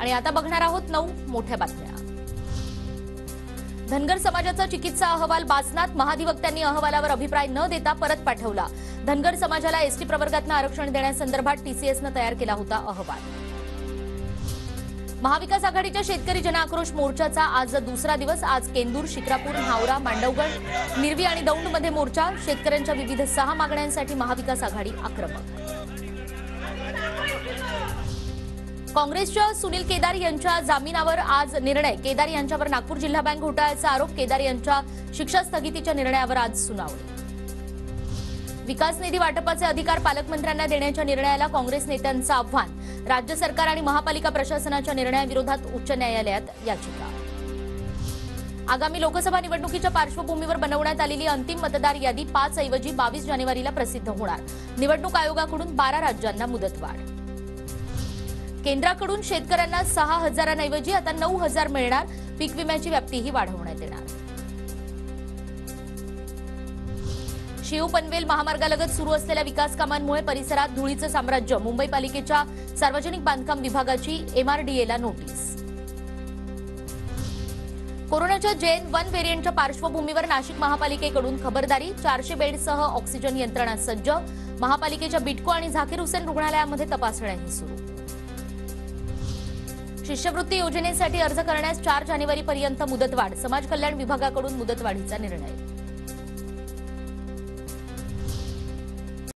आणि आता बघणार आहोत 9 मोठ्या बातम्या। धनगर समाजाचा चिकित्सा अहवाल बासनात, महाधिवक्त्यांनी अहवालावर अभिप्राय न देता परत पाठवला। धनगर समाजाला एसटी प्रवर्गातून आरक्षण देण्यासंदर्भात टीसीएसने तयार केला होता अहवाल। महाविकास आघाडीच्या शेतकरी जनआक्रोश मोर्चाचा आज दुसरा दिवस। आज केंदूर, शिक्रापूर, हावरा, मांडवगड, निरवी आणि दौंडमध्ये मोर्चा। शेतकऱ्यांच्या विविध 6 मागण्यांसाठी महाविकास आघाडी आक्रमक। काँग्रेसच्या सुनील केदार यांच्या जामिनावर आज निर्णय। केदार यांच्यावर नागपूर जिल्हा बँक घोटाळ्याचा आरोप। केदार यांच्या शिक्षा स्थगितीच्या निर्णयावर आज सुनावणी। विकास निधी वाटपाचे अधिकार पालकमंत्र्यांना देण्याच्या निर्णयाला काँग्रेस नेत्यांचं आव्हान। राज्य सरकार आणि महापालिका प्रशासनाच्या निर्णयाविरोधात उच्च न्यायालयात याचिका। आगामी लोकसभा निवडणुकीच्या पार्श्वभूमीवर बनवण्यात आलेली अंतिम मतदार यादी 5 ऐवजी 22 जानेवारीला प्रसिद्ध होणार। निवडणूक आयोगाकडून 12 राज्यांना मुदतवाढ। केंद्राकडून शेतकऱ्यांना 6,000 ऐवजी आता 9,000 मिळणार। पीक विम्याची व्याप्तीही वाढवण्यात येणार। शिव पनवेल महामार्गालगत सुरू असलेल्या विकास कामांमुळे परिसरात धुळीचं साम्राज्य। मुंबई पालिकेच्या सार्वजनिक बांधकाम विभागाची एमआरडीएला नोटीस। कोरोनाच्या JN.1 व्हेरियंटच्या पार्श्वभूमीवर नाशिक महापालिकेकडून खबरदारी। 400 बेडसह ऑक्सिजन यंत्रणा सज्ज। महापालिकेच्या बिटको आणि झाकीर हुसेन रुग्णालयामध्ये तपासण्याही सुरू। शिष्यवृत्ती योजनेसाठी अर्ज करण्यास 4 जानेवारीपर्यंत मुदतवाढ। समाज कल्याण विभागाकडून मुदतवाढीचा निर्णय।